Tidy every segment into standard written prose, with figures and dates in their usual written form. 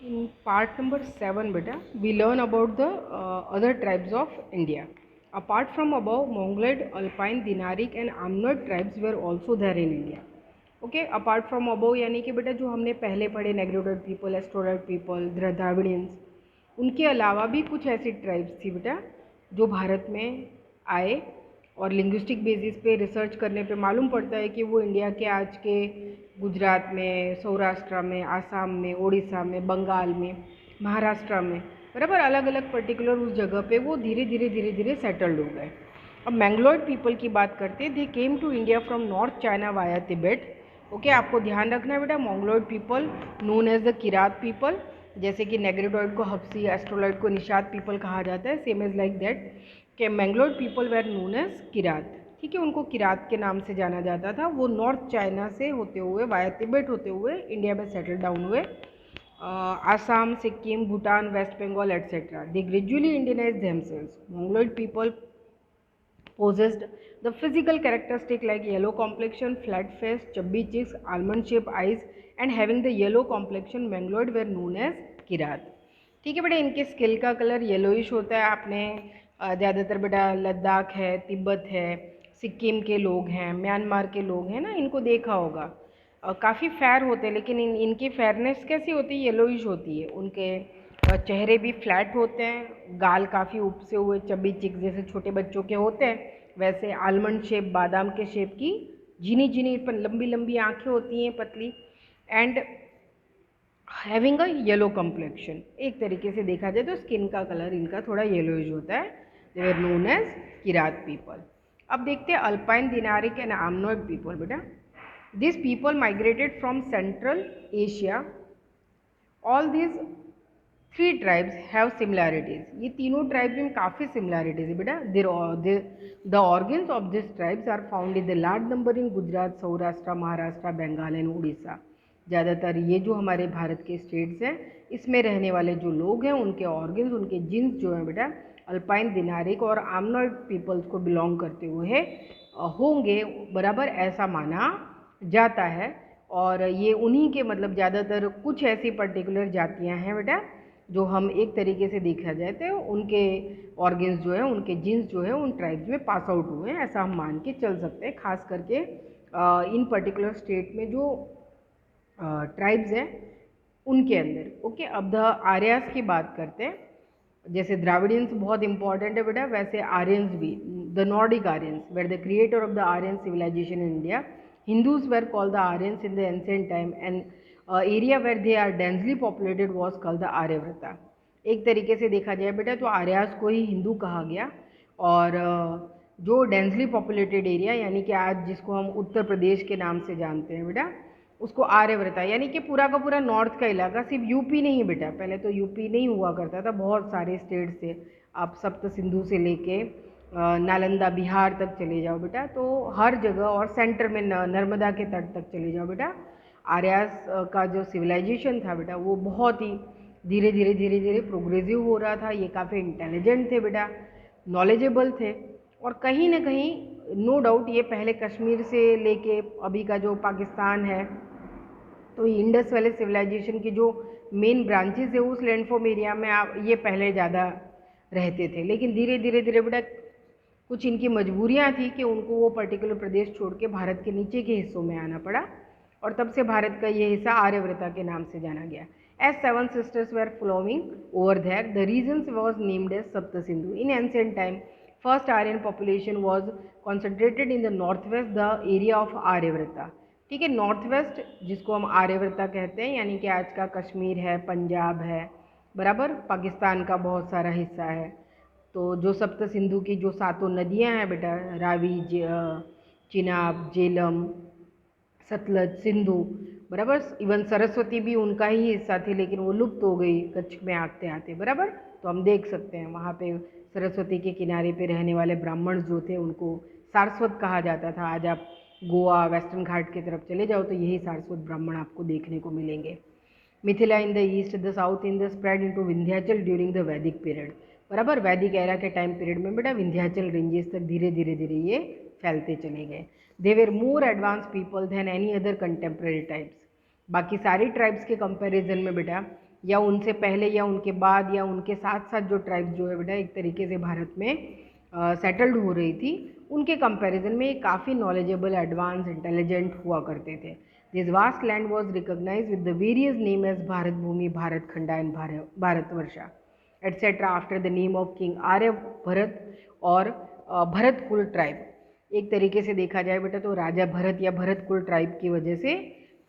In part number 7, beta, we learn about the other tribes of India. Apart from above, Mongoloid, Alpine, Dinaric and Amnoid tribes were also there in India. Okay, apart from above यानी कि बेटा जो हमने पहले पढ़े Negroid people, asteroid people, Dravidians, उनके अलावा भी कुछ ऐसी ट्राइब्स थी बेटा जो भारत में आए और लिंग्विस्टिक बेसिस पे रिसर्च करने पे मालूम पड़ता है कि वो इंडिया के आज के गुजरात में, सौराष्ट्र में, आसाम में, उड़ीसा में, बंगाल में, महाराष्ट्र में, बराबर अलग अलग पर्टिकुलर उस जगह पे वो धीरे धीरे सेटल्ड हो गए। अब मैंगलोइड पीपल की बात करते हैं। They came to India from north China via Tibet. Okay, आपको ध्यान रखना है बेटा, Mongoloid people known as the Kirat people, जैसे कि नेग्रिडोइड को हफ्सी, एस्ट्रोलॉइड को निषाद पीपल कहा जाता है, सेम एज लाइक दैट कि मैंगलोइड people where known as Kirat. ठीक है, उनको किरात के नाम से जाना जाता था। वो नॉर्थ चाइना से होते हुए वाया तिब्बत होते हुए इंडिया में सेटल डाउन हुए। Assam, Sikkim, Bhutan, West Bengal etcetera. They gradually Indianise themselves. Mongoloid people possessed the physical characteristic like yellow complexion, flat face, chubby cheeks, almond shaped eyes and having the yellow complexion Mongoloid were known as Kirat. ठीक है बेटा, इनके skill का colour yellowish होता है। आपने ज़्यादातर बेटा लद्दाख है, तिब्बत है, सिक्किम के लोग हैं, म्यांमार के लोग हैं ना, इनको देखा होगा। काफ़ी फेयर होते हैं, लेकिन इनकी फेयरनेस कैसी होती है? येलोइश होती है। उनके चेहरे भी फ्लैट होते हैं, गाल काफ़ी उपसे हुए, चबी चिक जैसे छोटे बच्चों के होते हैं, वैसे आलमंड शेप, बादाम के शेप की झिनी झिनी पर लंबी लंबी आँखें होती हैं, पतली, and having a yellow complexion. एक तरीके से देखा जाए तो स्किन का कलर इनका थोड़ा येलोइश होता है। They were known as Kirat people. अब देखते हैं Alpine, Dinaric and Armenoid people. बेटा this people migrated from Central Asia. All this three tribes have similarities. ये तीनों ट्राइब्स में काफ़ी सिमिलैरिटीज़ है बेटा। The organs of this tribes are found in the large number in Gujarat, Saurashtra, Maharashtra, Bengal and Orissa. ज़्यादातर ये जो हमारे भारत के स्टेट्स हैं, इसमें रहने वाले जो लोग हैं, उनके ऑर्गन्स, उनके जिन्स जो हैं बेटा अल्पाइन, दिनारिक और आमनोइड पीपल्स को बिलोंग करते हुए होंगे, बराबर ऐसा माना जाता है। और ये उन्हीं के मतलब ज़्यादातर कुछ ऐसी पर्टिकुलर जातियाँ हैं बेटा जो हम एक तरीके से देखा जाए तो उनके ऑर्गन्स जो है, उनके जीन्स जो है, उन ट्राइब्स में पास आउट हुए हैं, ऐसा हम मान के चल सकते हैं। खास करके इन पर्टिकुलर स्टेट में जो ट्राइब्स हैं उनके अंदर। ओके, अब द आर्यस की बात करते हैं। जैसे द्राविडियंस बहुत इंपॉर्टेंट है बेटा, वैसे आर्यंस भी। The Nordic Aryans were the creator of the Aryan civilisation in India. Hindus were called the Aryans in the ancient time and area where they are densely populated was called the Aryavarta. एक तरीके से देखा जाए बेटा तो आर्यास को ही हिंदू कहा गया। और जो डेंसली पॉपुलेटेड एरिया यानी कि आज जिसको हम उत्तर प्रदेश के नाम से जानते हैं बेटा, उसको आर्यव्रता यानी कि पूरा का पूरा नॉर्थ का इलाका। सिर्फ यूपी नहीं बेटा, पहले तो यूपी नहीं हुआ करता था, बहुत सारे स्टेट से आप सप्त सिंधु से लेके नालंदा बिहार तक चले जाओ बेटा, तो हर जगह, और सेंटर में नर्मदा के तट तक चले जाओ बेटा, आर्यास का जो सिविलाइजेशन था बेटा वो बहुत ही धीरे धीरे प्रोग्रेसिव हो रहा था। ये काफ़ी इंटेलिजेंट थे बेटा, नॉलेजेबल थे, और कहीं ना कहीं नो डाउट ये पहले कश्मीर से लेके अभी का जो पाकिस्तान है, तो इंडस वैली सिविलाइजेशन की जो मेन ब्रांचेस है उस लैंडफॉर्म एरिया में आप ये पहले ज़्यादा रहते थे। लेकिन धीरे धीरे बेटा कुछ इनकी मजबूरियां थी कि उनको वो पर्टिकुलर प्रदेश छोड़ के भारत के नीचे के हिस्सों में आना पड़ा, और तब से भारत का ये हिस्सा आर्यव्रता के नाम से जाना गया। As seven sisters were flowing over there, the region was named as Sapta Sindhu. In ancient time first Aryan population was concentrated in the north west, the area of Aryavarta. ठीक है, नॉर्थ वेस्ट जिसको हम आर्यव्रता कहते हैं, यानी कि आज का कश्मीर है, पंजाब है, बराबर पाकिस्तान का बहुत सारा हिस्सा है। तो जो सप्त सिंधु की जो सातों नदियां हैं बेटा, रावी, चिनाब, झेलम, सतलज, सिंधु, बराबर, इवन सरस्वती भी उनका ही हिस्सा थी, लेकिन वो लुप्त हो गई कच्छ में आते आते, बराबर। तो हम देख सकते हैं वहाँ पे सरस्वती के किनारे पे रहने वाले ब्राह्मण जो थे उनको सारस्वत कहा जाता था। आज आप गोवा, वेस्टर्न घाट की तरफ चले जाओ तो यही सारस्वत ब्राह्मण आपको देखने को मिलेंगे। Mithila in the east, the south in the spread into Vindhyachal during the वैदिक पीरियड। बराबर, वैदिक एरा के टाइम पीरियड में बेटा विंध्याचल रेंजेस तक धीरे धीरे ये फैलते चले गए। They were more advance people than any other contemporary tribes. बाकी सारी ट्राइब्स के कंपैरिजन में बेटा या उनसे पहले या उनके बाद या उनके साथ साथ जो ट्राइब्स जो है बेटा एक तरीके से भारत में सेटल्ड हो रही थी, उनके कंपैरिजन में ये काफ़ी नॉलेजेबल, एडवांस, इंटेलिजेंट हुआ करते थे. This vast land was recognise with the various name as Bharat Bhumi, Bharat Khanda and Bharatvarsha etcetera after the name of king Arya Bharat और भरत कुल ट्राइब. एक तरीके से देखा जाए बेटा तो राजा भरत या भरत कुल ट्राइब की वजह से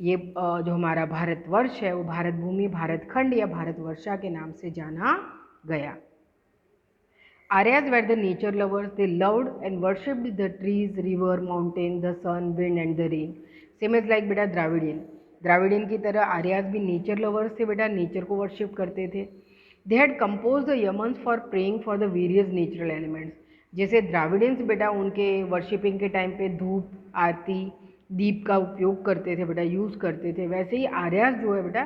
ये जो हमारा भारतवर्ष है वो भारत भूमि, भारत खंड या भारतवर्षा के नाम से जाना गया. Aryas were the nature lovers. They loved and worshipped the trees, river, mountain, the sun, wind and the rain. Same as like बेटा द्राविडियन की तरह आर्यास भी नेचर लवर्स थे बेटा, नेचर को वर्शिप करते थे. They had compose the hymns for praying for the various natural elements. जैसे द्राविडियंस बेटा उनके वर्शिपिंग के टाइम पे धूप, आरती, दीप का उपयोग करते थे बेटा, यूज़ करते थे, वैसे ही आर्यास जो है बेटा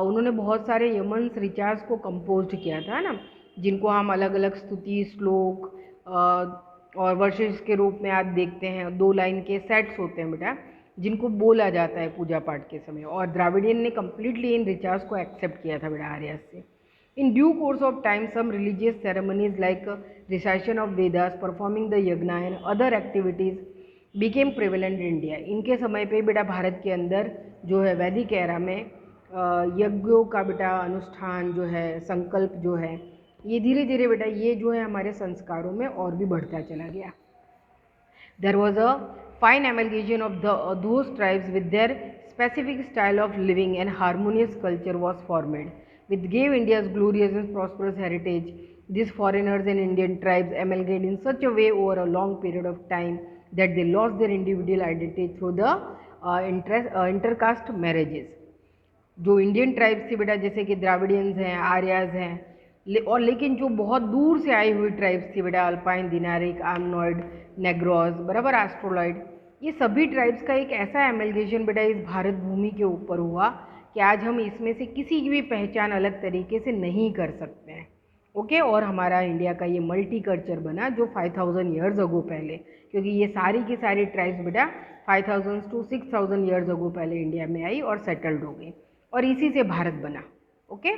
उन्होंने बहुत सारे यमन्स रिचार्ज को कंपोज किया था ना, जिनको हम अलग अलग स्तुति, श्लोक और वर्सेस के रूप में आज देखते हैं. 2 लाइन के सेट्स होते हैं बेटा जिनको बोला जाता है पूजा पाठ के समय, और द्राविडियन ने कम्प्लीटली इन रिचार्ज को एक्सेप्ट किया था बेटा आर्यास से. In due course of time some religious ceremonies like recitation of Vedas, performing the yajna and other activities became prevalent in India. इनके समय पे बेटा भारत के अंदर जो है वैदिक एरा में यज्ञों का बेटा अनुष्ठान जो है, संकल्प जो है, ये धीरे धीरे बेटा ये जो है हमारे संस्कारों में और भी बढ़ता चला गया. There was a fine amalgamation of those tribes with their specific style of living and harmonious culture was formed with gave India's glorious and prosperous heritage. This foreigners and Indian tribes amalgamate in such a way over a long period of time that they lost their individual identity through the intercaste marriages. जो Indian tribes थी बेटा जैसे कि द्राविडियंस हैं, आर्याज हैं, और लेकिन जो बहुत दूर से आई हुई ट्राइब्स थी बेटा अल्पाइन, दिनारिक, आमनॉइड, नेग्रोज बराबर, एस्ट्रोलॉइड, ये सभी ट्राइब्स का एक ऐसा एमलगेशन बेटा इस भारत भूमि के ऊपर हुआ कि आज हम इसमें से किसी की भी पहचान अलग तरीके से नहीं कर सकते हैं. ओके, और हमारा इंडिया का ये मल्टी कल्चर बना जो 5000 ईयर्स अगो पहले, क्योंकि ये सारी की सारी ट्राइब्स बेटा 5000 to 6000 ईयर्स अगो पहले इंडिया में आई और सेटल्ड हो गई, और इसी से भारत बना. ओके,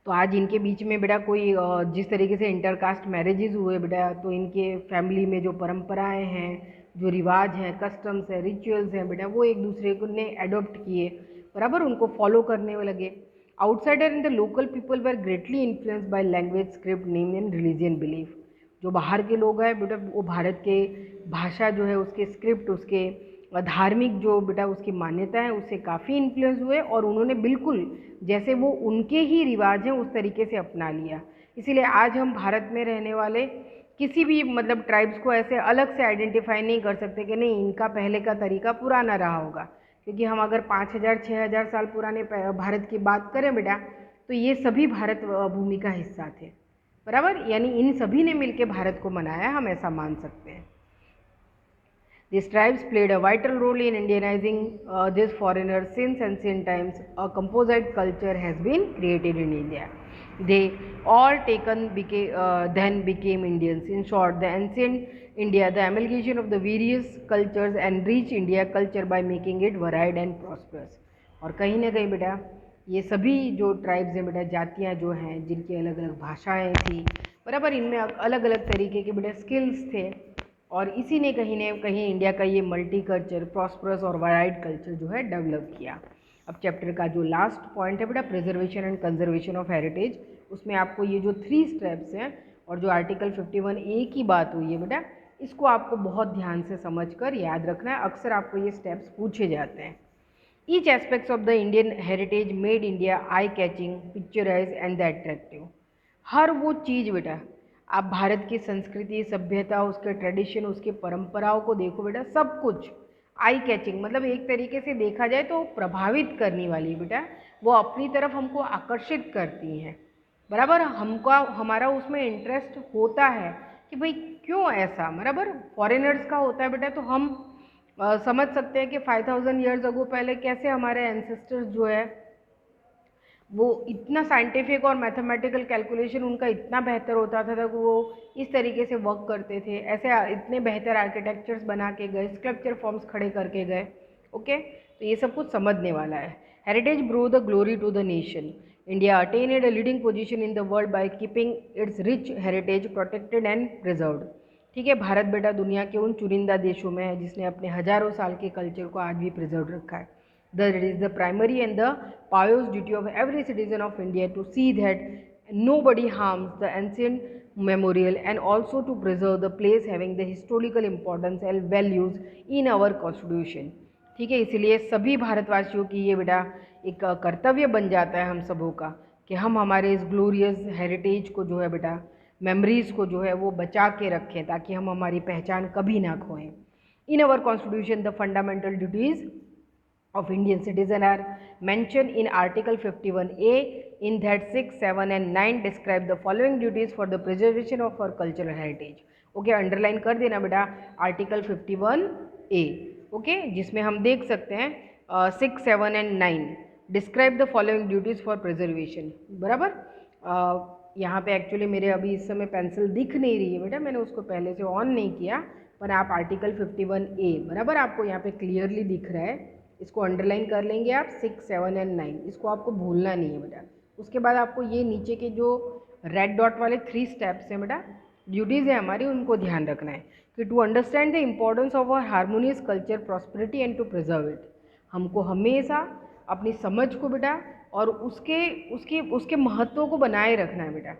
तो आज इनके बीच में बेटा कोई जिस तरीके से इंटरकास्ट मैरिजेज हुए बेटा, तो इनके फैमिली में जो परंपराएं हैं, जो रिवाज हैं, कस्टम्स हैं, रिचुअल्स हैं बेटा, वो एक दूसरे को ने एडॉप्ट किए बराबर, उनको फॉलो करने लगे. Outsider in the local people were greatly influenced by language, script, name and religion belief. जो बाहर के लोग हैं बेटा वो भारत के भाषा जो है, उसके स्क्रिप्ट, उसके धार्मिक जो बेटा उसकी मान्यता है उससे काफ़ी इन्फ्लुएंस हुए, और उन्होंने बिल्कुल जैसे वो उनके ही रिवाज हैं उस तरीके से अपना लिया. इसीलिए आज हम भारत में रहने वाले किसी भी मतलब ट्राइब्स को ऐसे अलग से आइडेंटिफाई नहीं कर सकते कि नहीं इनका पहले का तरीका पुराना रहा होगा, क्योंकि हम अगर 5000-6000 साल पुराने भारत की बात करें बेटा तो ये सभी भारत भूमि का हिस्सा थे बराबर, यानी इन सभी ने मिलकर भारत को बनाया, हम ऐसा मान सकते हैं. These tribes played a vital role in Indianizing these foreigners since ancient times. A composite culture has been created in India. They all then became Indians. In short, the ancient India, the amalgamation of the various cultures, enriched India culture by making it varied and prosperous. और कहीं ना कहीं बेटा ये सभी जो tribes हैं बेटा, जातियाँ जो हैं जिनकी अलग अलग भाषाएँ थी बराबर, इनमें अलग अलग तरीके के बेटा स्किल्स थे, और इसी ने कहीं ना कहीं इंडिया का ये मल्टी कल्चर, प्रॉस्परस और वाइड कल्चर जो है डेवलप किया. अब चैप्टर का जो लास्ट पॉइंट है बेटा preservation and conservation of heritage, उसमें आपको ये जो 3 स्टेप्स हैं और जो आर्टिकल 51A की बात हुई है बेटा, इसको आपको बहुत ध्यान से समझकर याद रखना है. अक्सर आपको ये स्टेप्स पूछे जाते हैं. Each aspects of the Indian heritage made India eye catching, picturise and the attractive. हर वो चीज़ बेटा आप भारत की संस्कृति, सभ्यता, उसके ट्रेडिशन, उसके परंपराओं को देखो बेटा, सब कुछ आई कैचिंग मतलब एक तरीके से देखा जाए तो प्रभावित करने वाली बेटा, वो अपनी तरफ हमको आकर्षित करती हैं बराबर. हमको हमारा उसमें इंटरेस्ट होता है कि भाई क्यों ऐसा बराबर, फॉरेनर्स का होता है बेटा, तो हम समझ सकते हैं कि 5000 ईयर्स अगो पहले कैसे हमारे एंसेस्टर्स जो है वो इतना साइंटिफिक और मैथमेटिकल कैलकुलेशन उनका इतना बेहतर होता था कि वो इस तरीके से वर्क करते थे, ऐसे इतने बेहतर आर्किटेक्चर्स बना के गए, स्कल्पचर फॉर्म्स खड़े करके गए. ओके, तो ये सब कुछ समझने वाला है. Heritage brought the glory to the nation. India attained a leading position in the world by keeping its rich heritage protected and preserved. ठीक है, भारत बेटा दुनिया के उन चुनिंदा देशों में है जिसने अपने हजारों साल के कल्चर को आज भी प्रिजर्व रखा है. That it is the primary and the pious duty of every citizen of India to see that nobody harms the ancient memorial and also to preserve the place having the historical importance and values in our constitution. ठीक है, इसलिए सभी भारतवासियों की ये बेटा एक कर्तव्य बन जाता है हम सबों का कि हम हमारे इस ग्लोरियस हेरिटेज को जो है बेटा मेमोरीज को जो है वो बचा के रखें ताकि हम हमारी पहचान कभी ना खोएं. In our constitution the fundamental duties of Indian citizen are mentioned in Article 51A. In that 6, 7 and 9 describe the following duties for the preservation of our cultural heritage. Okay, underline कर देना बेटा आर्टिकल 51A. ओके, जिसमें हम देख सकते हैं 6, 7 and 9 describe the following duties for preservation. बराबर, यहाँ पे एक्चुअली मेरे अभी इस समय पेंसिल दिख नहीं रही है बेटा, मैंने उसको पहले से ऑन नहीं किया, पर आप आर्टिकल 51A बराबर आपको यहाँ पे क्लियरली दिख रहा है, इसको अंडरलाइन कर लेंगे आप. 6, 7 एंड 9 इसको आपको भूलना नहीं है बेटा. उसके बाद आपको ये नीचे के जो रेड डॉट वाले 3 स्टेप्स हैं बेटा, ड्यूटीज़ है हमारी, उनको ध्यान रखना है कि to understand the importance of our harmonious culture prosperity and to preserve it. हमको हमेशा अपनी समझ को बेटा और उसके महत्व को बनाए रखना है बेटा,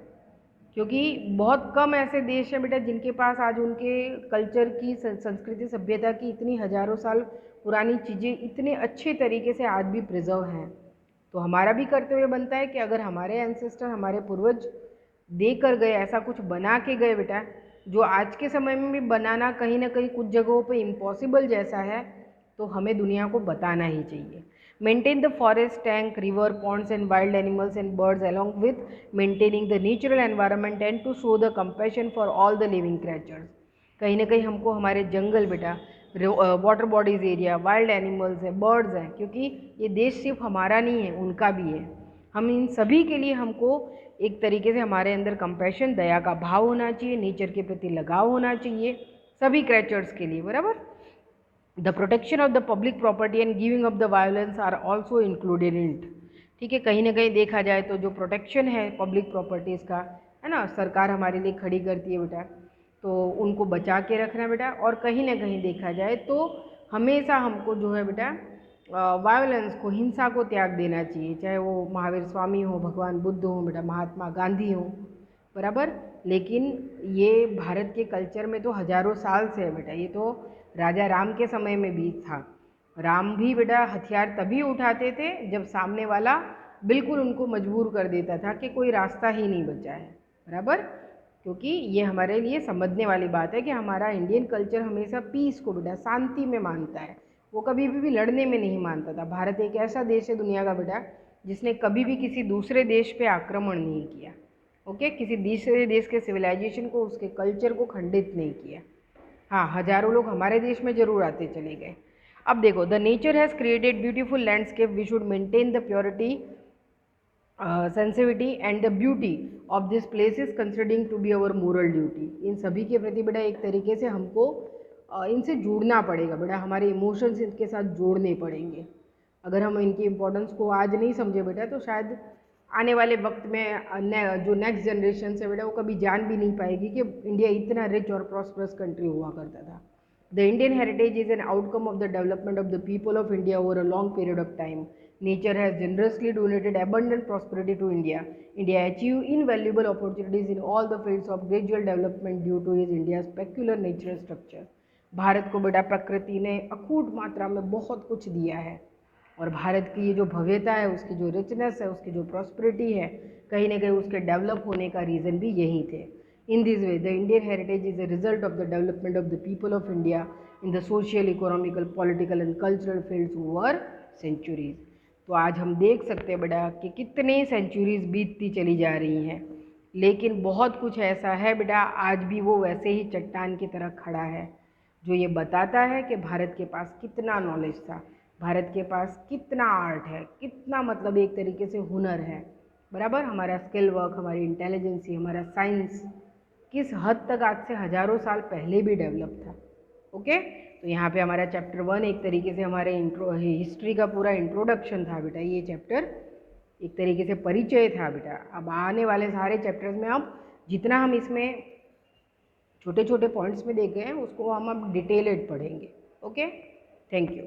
क्योंकि बहुत कम ऐसे देश हैं बेटा जिनके पास आज उनके कल्चर की संस्कृति सभ्यता की इतनी हज़ारों साल पुरानी चीज़ें इतने अच्छे तरीके से आज भी प्रिजर्व हैं. तो हमारा भी कर्तव्य बनता है कि अगर हमारे एंसेस्टर हमारे पूर्वज दे कर गए, ऐसा कुछ बना के गए बेटा जो आज के समय में भी बनाना कहीं ना कहीं कुछ जगहों पे इम्पॉसिबल जैसा है, तो हमें दुनिया को बताना ही चाहिए. Maintain the forest, tank, river, ponds and wild animals and birds along with maintaining the natural environment and to show the compassion for all the living creatures. कहीं ना कहीं हमको हमारे जंगल बेटा, water bodies area, wild animals हैं, birds हैं, क्योंकि ये देश सिर्फ हमारा नहीं है, उनका भी है. हम इन सभी के लिए हमको एक तरीके से हमारे अंदर कंपैशन, दया का भाव होना चाहिए, नेचर के प्रति लगाव होना चाहिए सभी क्रिएचर्स के लिए. बराबर, the protection of the public property and giving of the violence are also included in it. ठीक है, कहीं ना कहीं देखा जाए तो जो प्रोटेक्शन है पब्लिक प्रॉपर्टीज़ का है ना, सरकार हमारे लिए खड़ी करती है बेटा, तो उनको बचा के रखना बेटा. और कहीं ना कहीं देखा जाए तो हमेशा हमको जो है बेटा वायलेंस को, हिंसा को त्याग देना चाहिए, चाहे वो महावीर स्वामी हो, भगवान बुद्ध हो बेटा, महात्मा गांधी हो. बराबर, लेकिन ये भारत के कल्चर में तो हजारों साल से है बेटा. ये तो राजा राम के समय में भी था. राम भी बेटा हथियार तभी उठाते थे जब सामने वाला बिल्कुल उनको मजबूर कर देता था कि कोई रास्ता ही नहीं बचा है. बराबर, क्योंकि ये हमारे लिए समझने वाली बात है कि हमारा इंडियन कल्चर हमेशा पीस को बेटा, शांति में मानता है, वो कभी भी लड़ने में नहीं मानता था. भारत एक ऐसा देश है दुनिया का बेटा जिसने कभी भी किसी दूसरे देश पे आक्रमण नहीं किया. ओके, किसी दूसरे देश के सिविलाइजेशन को, उसके कल्चर को खंडित नहीं किया. हाँ, हजारों लोग हमारे देश में ज़रूर आते चले गए. अब देखो, the nature has created beautiful landscape, we should maintain the purity, sensitivity and the beauty of this places considering to be our moral duty. इन सभी के प्रति बेटा एक तरीके से हमको इनसे जुड़ना पड़ेगा बेटा, हमारे इमोशंस इनके साथ जोड़ने पड़ेंगे. अगर हम इनकी इम्पोर्टेंस को आज नहीं समझे बेटा तो शायद आने वाले वक्त में जो नेक्स्ट जनरेशन है बेटा वो कभी जान भी नहीं पाएगी कि इंडिया इतना रिच और प्रॉस्परस कंट्री हुआ करता था. The Indian heritage is an outcome of the development of the people of India over a long period of time. Nature has generously donated abundant prosperity to India. India achieved invaluable opportunities in all the fields of gradual development due to India's peculiar natural structure. Bharat को बेटा प्रकृति ने Akut मात्रा में बहुत कुछ दिया है, और भारत की ये जो भव्यता है, उसकी जो रिचनेस है, उसकी जो प्रॉस्पेरिटी है, कहीं ना कहीं उसके डेवलप होने का रीज़न भी यही थे. In this way, the Indian heritage is a result of the development of the people of India in the social, economical, political and cultural fields over centuries. तो आज हम देख सकते हैं बेटा कि कितने सेंचुरीज बीतती चली जा रही हैं, लेकिन बहुत कुछ ऐसा है बेटा आज भी वो वैसे ही चट्टान की तरह खड़ा है, जो ये बताता है कि भारत के पास कितना नॉलेज था, भारत के पास कितना आर्ट है, कितना मतलब एक तरीके से हुनर है. बराबर, हमारा स्किल वर्क, हमारी इंटेलिजेंसी, हमारा साइंस किस हद तक आज से हजारों साल पहले भी डेवलप था. ओके, तो यहाँ पे हमारा चैप्टर 1 एक तरीके से हमारे हिस्ट्री का पूरा इंट्रोडक्शन था बेटा। ये चैप्टर एक तरीके से परिचय था बेटा। अब आने वाले सारे चैप्टर्स में अब जितना हम इसमें छोटे छोटे पॉइंट्स में देख गए हैं उसको हम अब डिटेलेड पढ़ेंगे। Okay, thank you.